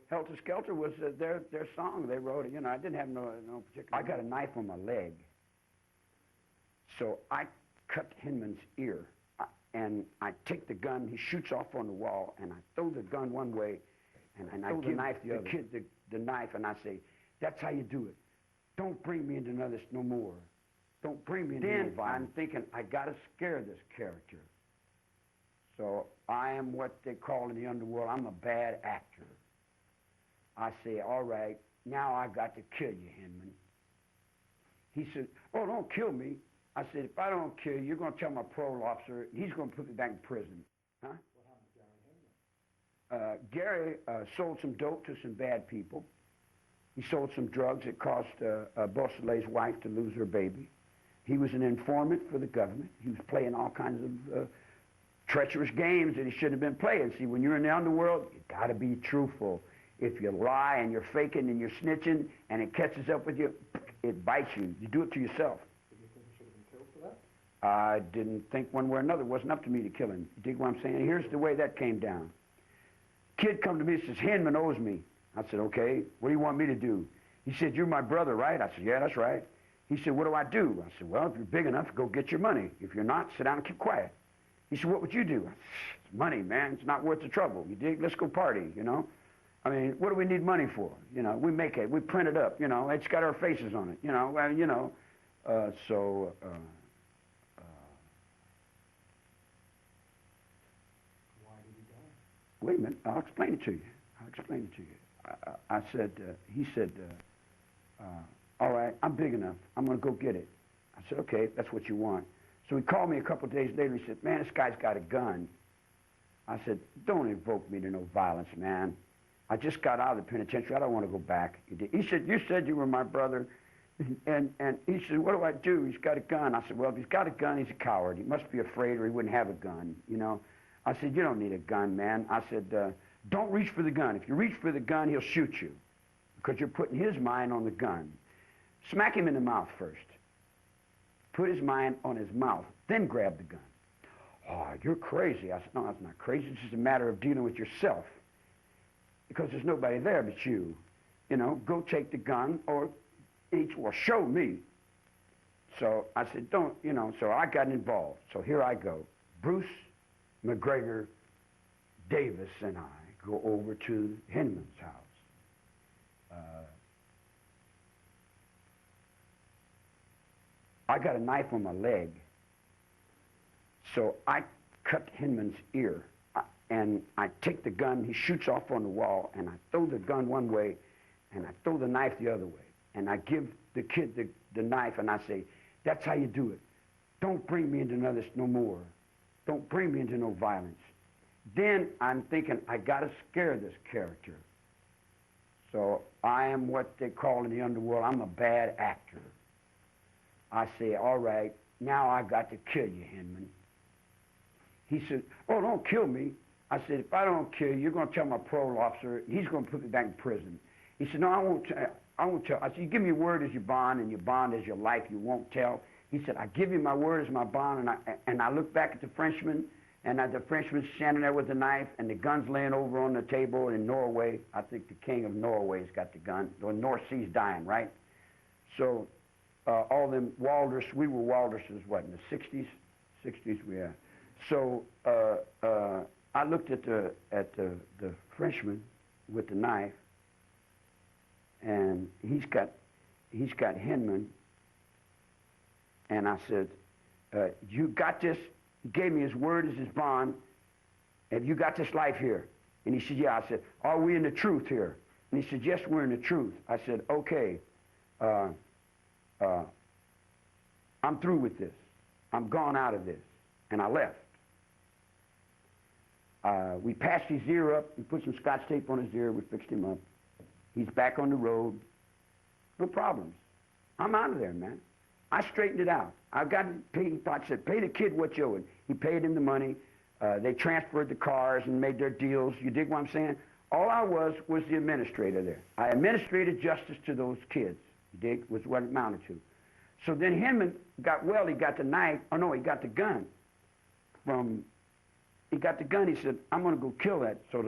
Helter Skelter was their song. They wrote it. You know, I didn't have no particular... I got a knife on my leg. So I cut Hinman's ear. And I take the gun, he shoots off on the wall, and I throw the gun one way, and I give the kid the knife, and I say, that's how you do it. Don't bring me into this no more. Don't bring me into no violence. Then I'm thinking, I got to scare this character. So I am what they call in the underworld, I'm a bad actor. I say, all right, now I got to kill you, Hinman. He said, oh, don't kill me. I said, if I don't kill you, you're going to tell my parole officer, he's going to put me back in prison. Huh? What happened to Gary Hinman? Gary sold some dope to some bad people. He sold some drugs that caused Beausoleil's wife to lose her baby. He was an informant for the government. He was playing all kinds of treacherous games that he shouldn't have been playing. See, when you're in the underworld, you got to be truthful. If you lie and you're faking and you're snitching and it catches up with you, it bites you. You do it to yourself. I didn't think one way or another. It wasn't up to me to kill him. You dig what I'm saying? Here's the way that came down. Kid come to me and says, Hinman owes me. I said, okay, what do you want me to do? He said, you're my brother, right? I said, yeah, that's right. He said, what do I do? I said, well, if you're big enough, go get your money. If you're not, sit down and keep quiet. He said, what would you do? I said, it's money, man. It's not worth the trouble. You dig? Let's go party, you know? I mean, what do we need money for? You know, we make it. We print it up, you know. It's got our faces on it, you know. Well, you know, wait a minute, I'll explain it to you. I said, he said, all right, I'm big enough. I'm going to go get it. I said, okay, if that's what you want. So he called me a couple of days later. He said, man, this guy's got a gun. I said, don't invoke me to no violence, man. I just got out of the penitentiary. I don't want to go back. He said, you said you were my brother. And he said, what do I do? He's got a gun. I said, well, if he's got a gun, he's a coward. He must be afraid or he wouldn't have a gun, you know. I said, you don't need a gun, man. I said, don't reach for the gun. If you reach for the gun, he'll shoot you because you're putting his mind on the gun. Smack him in the mouth first. Put his mind on his mouth, then grab the gun. Oh, you're crazy. I said, no, that's not crazy. It's just a matter of dealing with yourself because there's nobody there but you. You know, go take the gun or show me. So I said, don't, you know, so I got involved. So here I go. Bruce McGregor Davis and I go over to Hinman's house. I got a knife on my leg, so I cut Hinman's ear, and I take the gun, he shoots off on the wall, and I throw the gun one way, and I throw the knife the other way, and I give the kid the knife, and I say, that's how you do it. Don't bring me into this no more. Don't bring me into no violence. Then I'm thinking, I got to scare this character. So I am what they call in the underworld, I'm a bad actor. I say, all right, now I got to kill you, Hinman. He said, oh, don't kill me. I said, if I don't kill you, you're going to tell my parole officer, he's going to put me back in prison. He said, no, I won't tell. I said, you give me your word as your bond, and your bond as your life, you won't tell. He said, I give you my word as my bond, and I look back at the Frenchman, and the Frenchman's standing there with the knife, and the gun's laying over on the table in Norway. I think the king of Norway's got the gun. The North Sea's dying, right? So all them Walders, we were Walderses, what, in the 60s? 60s, we are. So I looked at the Frenchman with the knife, and he's got Hinman, and I said, you got this? He gave me his word as his bond. Have you got this life here? And he said, yeah. I said, are we in the truth here? And he said, yes, we're in the truth. I said, okay, I'm through with this. I'm gone out of this. And I left. We patched his ear up. We put some Scotch tape on his ear. We fixed him up. He's back on the road. No problems. I'm out of there, man. I straightened it out. I got paid. I said, pay the kid what you owe him. He paid him the money. They transferred the cars and made their deals. You dig what I'm saying? All I was the administrator there. I administrated justice to those kids. You dig? Was what it amounted to. So then Hinman got, well, he got the knife. Oh, no, he got the gun. He got the gun. He said, I'm going to go kill that. So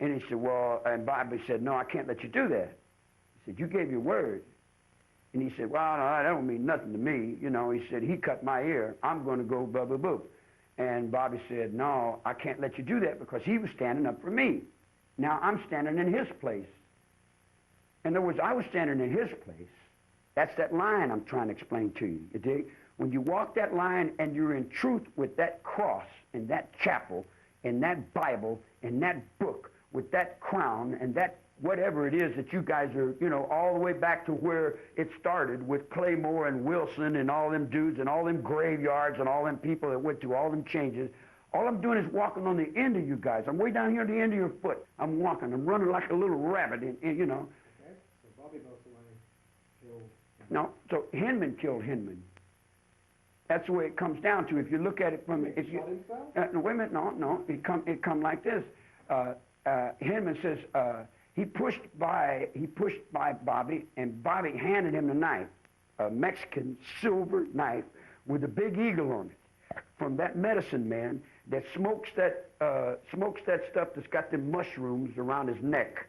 And he said, well, and Bobby said, no, I can't let you do that. He said, you gave your word. And he said, well, no, that don't mean nothing to me. You know, he said, he cut my ear. I'm going to go blah, blah, blah. And Bobby said, no, I can't let you do that because he was standing up for me. Now I'm standing in his place. In other words, I was standing in his place. That's that line I'm trying to explain to you. You dig? When you walk that line and you're in truth with that cross and that chapel and that Bible and that book with that crown and that whatever it is that you guys are, you know, all the way back to where it started with Claymore and Wilson and all them dudes and all them graveyards and all them people that went through all them changes. All I'm doing is walking on the end of you guys. I'm way down here at the end of your foot. I'm walking. I'm running like a little rabbit, you know. Okay, so Bobby goes away, killed. No, so Hinman killed Hinman. That's the way it comes down to. If you look at it from, if you, no, wait a minute, no, it come like this. Hinman says he pushed by Bobby, and Bobby handed him the knife, a Mexican silver knife with a big eagle on it, from that medicine man that smokes that stuff that's got the mushrooms around his neck,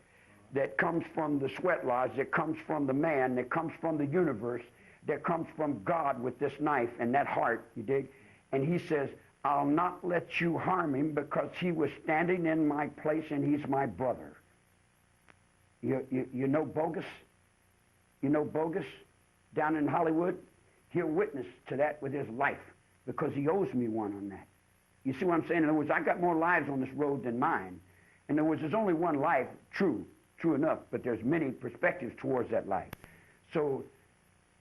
that comes from the sweat lodge, that comes from the man, that comes from the universe, that comes from God with this knife and that heart, you dig? And he says, I'll not let you harm him because he was standing in my place and he's my brother. You know Bogus? You know Bogus down in Hollywood? He'll witness to that with his life because he owes me one on that. You see what I'm saying? In other words, I got more lives on this road than mine. In other words, there's only one life, true enough, but there's many perspectives towards that life. So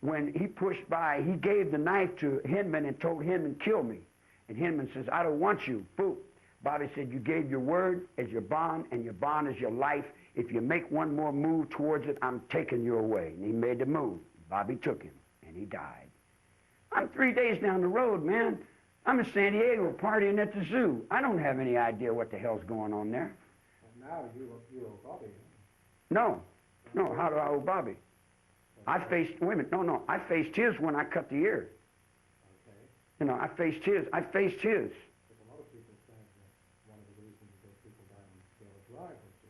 when he pushed by, he gave the knife to Hinman and told Hinman, kill me. And Hinman says, I don't want you. Boom. Bobby said, you gave your word as your bond, and your bond is your life. If you make one more move towards it, I'm taking you away. And he made the move. Bobby took him, and he died. I'm 3 days down the road, man. I'm in San Diego partying at the zoo. I don't have any idea what the hell's going on there. Well, now you owe Bobby. No, how do I owe Bobby? I faced, wait a minute, no, I faced his when I cut the ear. Okay. You know, I faced his. But a lot of people say that one of the reasons that people die on Scale Drive was to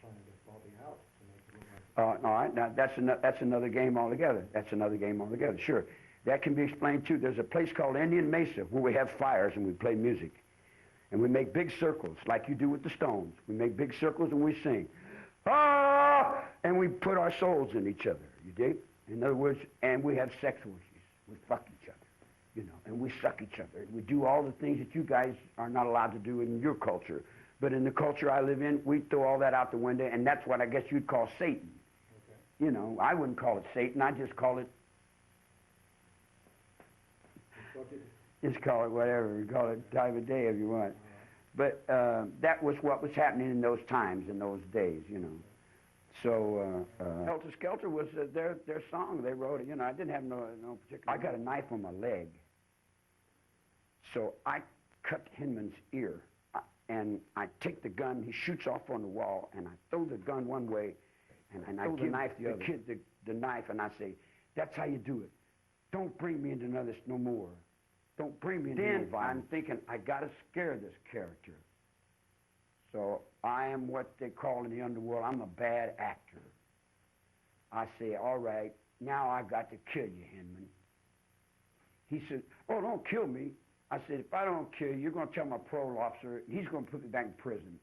trying to get Bobby out to make it look like... All right, now that's another game altogether. That's another game altogether, sure. That can be explained too. There's a place called Indian Mesa where we have fires and we play music. And we make big circles like you do with the Stones. We make big circles and we sing. Ah! And we put our souls in each other, you dig? In other words, and we have sex orgies. We fuck each other, you know, and we suck each other. We do all the things that you guys are not allowed to do in your culture. But in the culture I live in, we throw all that out the window, and that's what I guess you'd call Satan. Okay. You know, I wouldn't call it Satan. I just call it... Just call it whatever. Call it time of day if you want. But that was what was happening in those times, in those days, you know. So Helter Skelter was their song. They wrote it. You know, I didn't have no particular... I got a knife on my leg. So I cut Hinman's ear. And I take the gun. He shoots off on the wall. And I throw the gun one way. And I give the kid the knife. And I say, that's how you do it. Don't bring me into this no more. Don't bring me into no violence. Then I'm thinking, I got to scare this character. So I am what they call in the underworld, I'm a bad actor. I say, all right, now I got to kill you, Hinman. He said, oh, don't kill me. I said, if I don't kill you, you're going to tell my parole officer, he's going to put me back in prison.